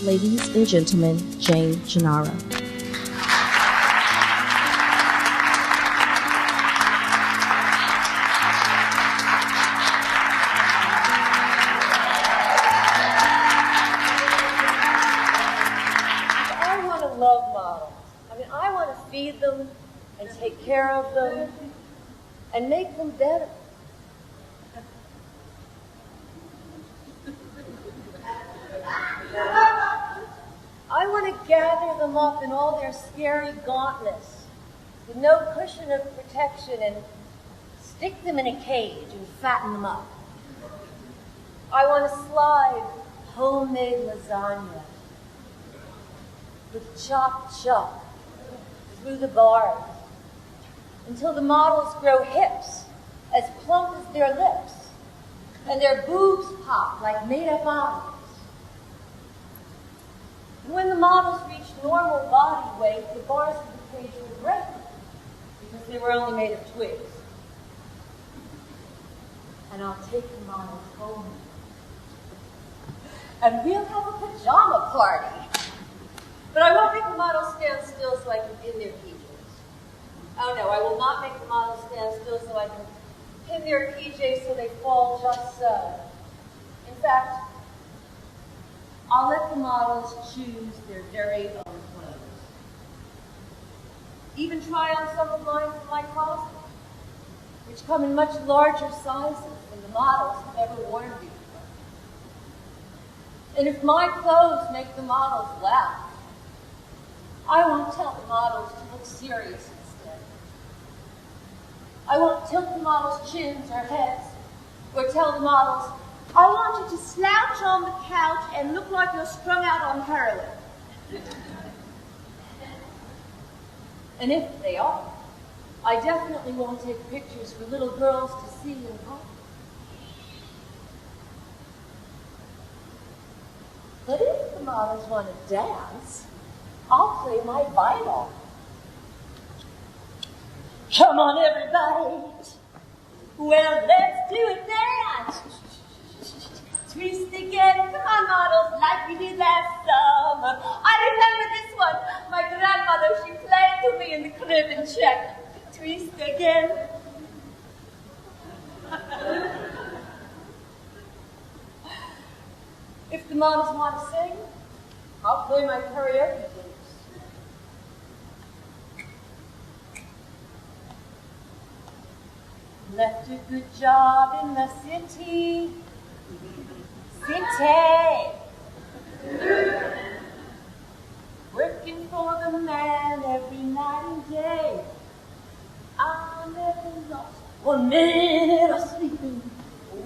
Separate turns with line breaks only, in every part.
Ladies and gentlemen, Jane Gennaro.
Love models. I mean, I want to feed them and take care of them and make them better. I want to gather them up in all their scary gauntness with no cushion of protection and stick them in a cage and fatten them up. I want to slide homemade lasagna with chopped chuck through the bars until the models grow hips as plump as their lips and their boobs pop like made-up eyes. And when the models reach normal body weight, the bars of the cage will break because they were only made of twigs. And I'll take the models home. And we'll have a pajama party. But I won't make the models stand still so I can pin their PJs. Oh no, I will not make the models stand still so I can pin their PJs so they fall just so. In fact, I'll let the models choose their very own clothes. Even try on some of mine from my closet, which come in much larger sizes than the models have ever worn before. And if my clothes make the models laugh, I won't tell the models to look serious instead. I won't tilt the models' chins or heads, or tell the models, I want you to slouch on the couch and look like you're strung out on heroin. And if they are, I definitely won't take pictures for little girls to see and copy. But if the models want to dance, I'll play my violin. Come on, everybody. Well, let's do a dance. Twist again. Come on, models, like we did last summer. I remember this one. My grandmother, she played to me in the crib in Czech. Twist again. If the models want to sing, I'll play my karaoke blues. Left a good job in the city. Working for the man every night and day. I never lost 1 minute of sleeping.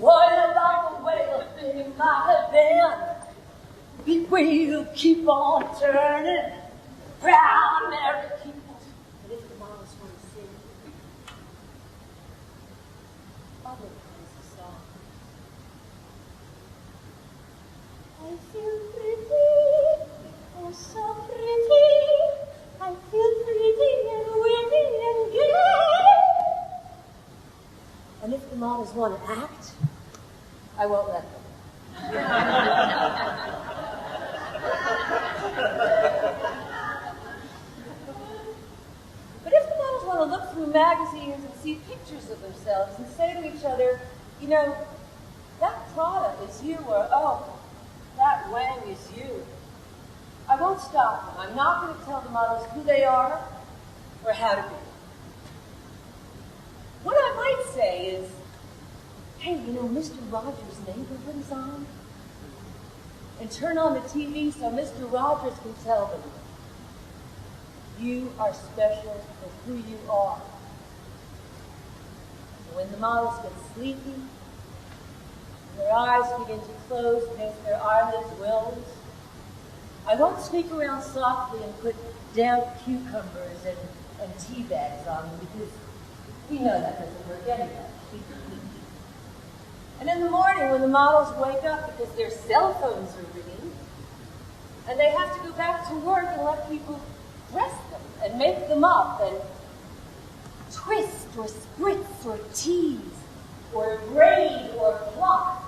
What about the whale in my band? Big wheel keep on turning. Proud American. But if the models want to sing, other kinds of songs. I feel pretty, oh so pretty. I feel pretty and witty and gay. And if the models want to act, I won't let them. But if the models want to look through magazines and see pictures of themselves and say to each other, you know, that Prada is you, or oh, that Wang is you, I won't stop them. I'm not going to tell the models who they are or how to be. What I might say is, hey, you know, Mr. Rogers' Neighborhood is on. And turn on the TV so Mr. Rogers can tell them, you are special for who you are. And when the models get sleepy, their eyes begin to close against their eyelids' wills, I won't sneak around softly and put damp cucumbers and tea bags on them because we know that doesn't work anyway. And in the morning when the models wake up because their cell phones are ringing and they have to go back to work and let people dress them and make them up and twist or spritz or tease or braid or pluck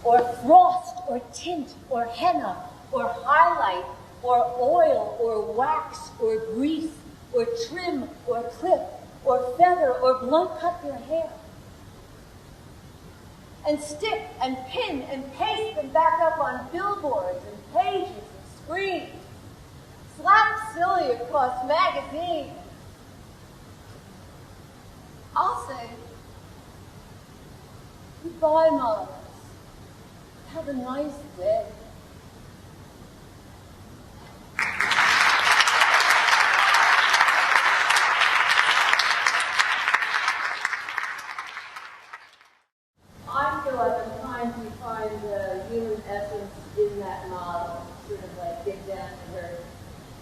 or frost or tint or henna or highlight, or oil, or wax, or grease, or trim, or clip, or feather, or blunt cut their hair. And stick and pin and paste them back up on billboards and pages and screens. Slap silly across magazines. I'll say, goodbye, models. Have a nice day. I feel like I'm trying to find the human essence in that model, sort of like get down to her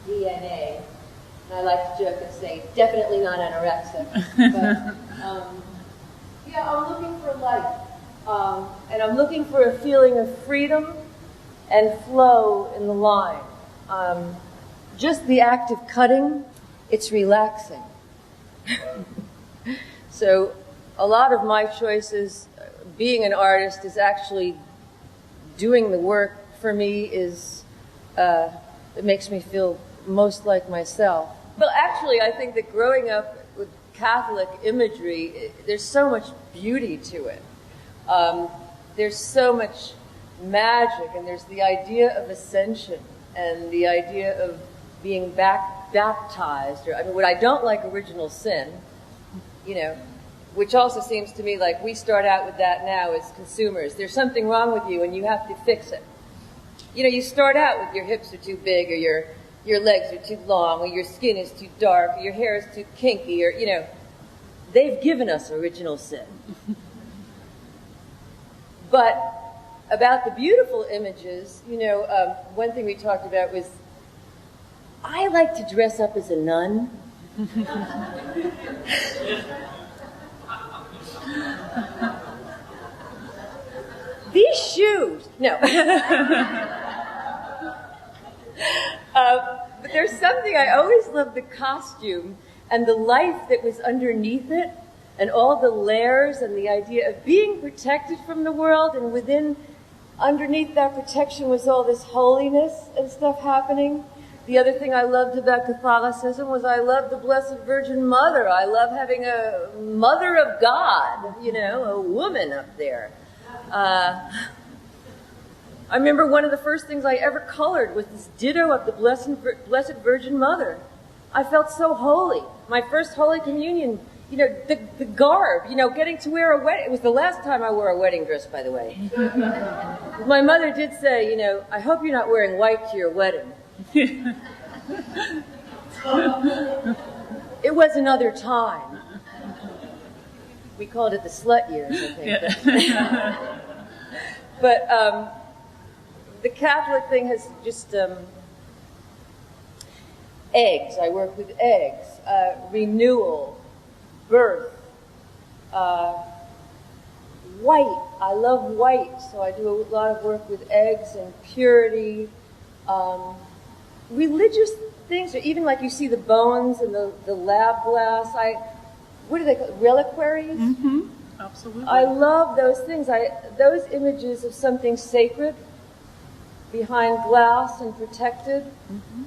DNA. And I like to joke and say, definitely not anorexic. But, yeah, I'm looking for life. And I'm looking for a feeling of freedom and flow in the line. Just the act of cutting, it's relaxing. So a lot of my choices, being an artist, is actually doing the work for me is, it makes me feel most like myself. Well, actually, I think that growing up with Catholic imagery, there's so much beauty to it. There's so much magic, and there's the idea of ascension and the idea of being baptized. Or, I mean, what I don't like, original sin, you know, which also seems to me like we start out with that now as consumers. There's something wrong with you and you have to fix it. You know, you start out with your hips are too big, or your legs are too long, or your skin is too dark, or your hair is too kinky, or, you know, they've given us original sin. But about the beautiful images, you know, one thing we talked about was, I like to dress up as a nun. These shoes, no. But there's something, I always loved the costume and the life that was underneath it, and all the layers, and the idea of being protected from the world, and underneath that protection was all this holiness and stuff happening. The other thing I loved about Catholicism was I loved the Blessed Virgin Mother. I love having a Mother of God, you know, a woman up there. I remember one of the first things I ever colored was this ditto of the Blessed Virgin Mother. I felt so holy. My first Holy Communion, you know, the garb, you know, getting to wear a wedding. It was the last time I wore a wedding dress, by the way. My mother did say, you know, I hope you're not wearing white to your wedding. It was another time. We called it the slut years, I think. Yeah. But the Catholic thing has just eggs. I work with eggs, renewal, birth, white. I love white, so I do a lot of work with eggs and purity. Religious things, or even like you see the bones and the lab glass. What do they call it? Reliquaries?
Mm-hmm. Absolutely.
I love those things. Those images of something sacred behind glass and protected. Mm-hmm.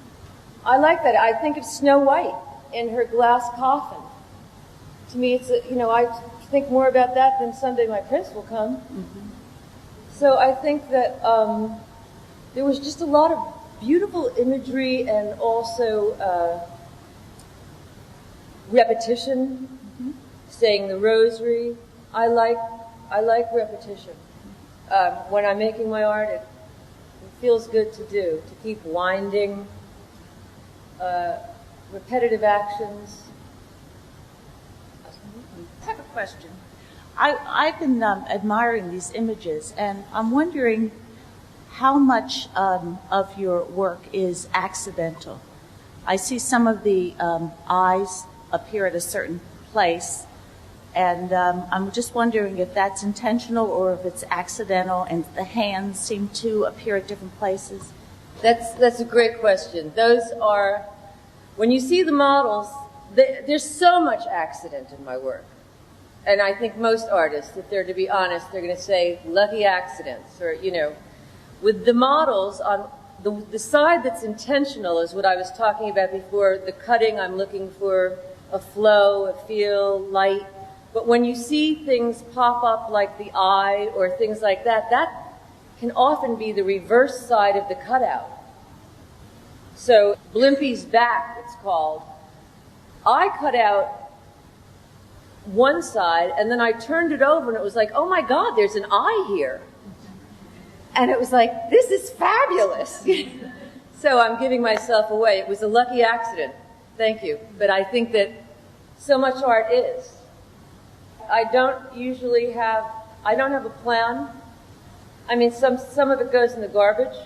I like that. I think of Snow White in her glass coffin. To me, it's I think more about that than Someday My Prince Will Come. Mm-hmm. So I think that there was just a lot of beautiful imagery and also repetition, mm-hmm. saying the rosary. I like repetition. When I'm making my art, it feels good to do, to keep winding, repetitive actions.
I have a question. I've been admiring these images, and I'm wondering how much of your work is accidental. I see some of the eyes appear at a certain place, and I'm just wondering if that's intentional or if it's accidental, and the hands seem to appear at different places.
That's a great question. Those are, when you see the models, there's so much accident in my work. And I think most artists, if they're to be honest, they're going to say lucky accidents, or, with the models, on the side that's intentional is what I was talking about before. The cutting, I'm looking for a flow, a feel, light. But when you see things pop up like the eye or things like that, that can often be the reverse side of the cutout. So Blimpie's back, it's called. I cut out one side, and then I turned it over, and it was like, oh my God, there's an eye here. And it was like, this is fabulous. So I'm giving myself away. It was a lucky accident. Thank you. But I think that so much art is. I don't have a plan. I mean, some of it goes in the garbage,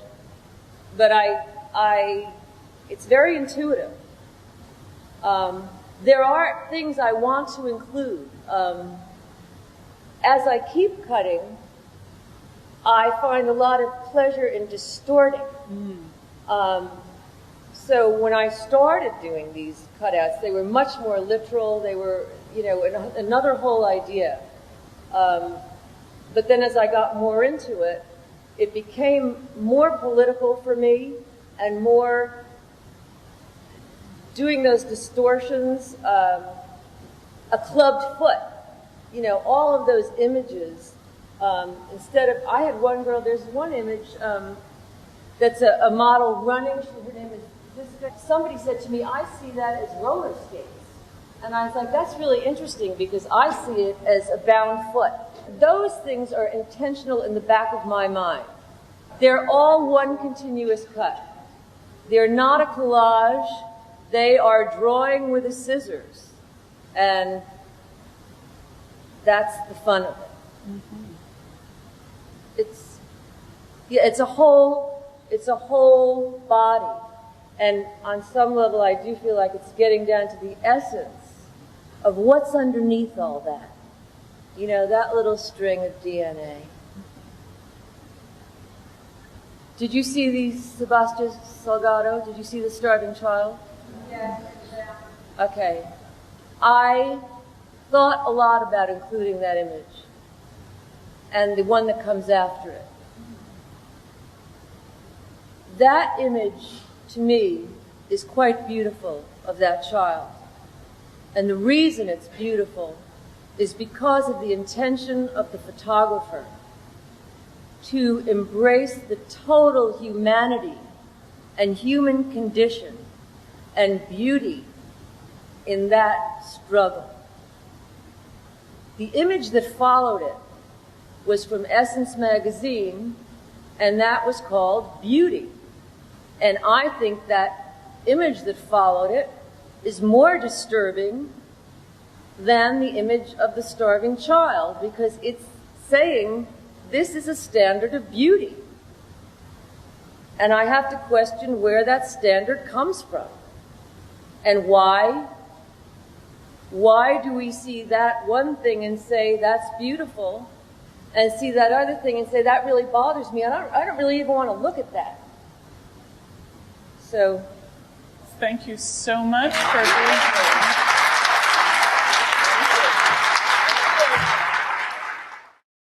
but it's very intuitive. There are things I want to include. As I keep cutting, I find a lot of pleasure in distorting. So when I started doing these cutouts, they were much more literal. They were, another whole idea. But then as I got more into it, it became more political for me and more doing those distortions, a clubbed foot, all of those images. I had one girl, there's one image that's a model running, her name is Jessica. Somebody said to me, I see that as roller skates. And I was like, that's really interesting because I see it as a bound foot. Those things are intentional in the back of my mind. They're all one continuous cut. They're not a collage. They are drawing with the scissors. And that's the fun of it. Mm-hmm. It's a whole body. And on some level, I do feel like it's getting down to the essence of what's underneath all that. That little string of DNA. Did you see the Sebastian Salgado? Did you see The Starving Child? Yes. Okay. I thought a lot about including that image and the one that comes after it. That image, to me, is quite beautiful of that child. And the reason it's beautiful is because of the intention of the photographer to embrace the total humanity and human condition and beauty in that struggle. The image that followed it was from Essence magazine, and that was called Beauty. And I think that image that followed it is more disturbing than the image of the starving child, because it's saying this is a standard of beauty. And I have to question where that standard comes from. And why do we see that one thing and say that's beautiful, and see that other thing and say that really bothers me? I don't really even want to look at that. So,
thank you so much for being here.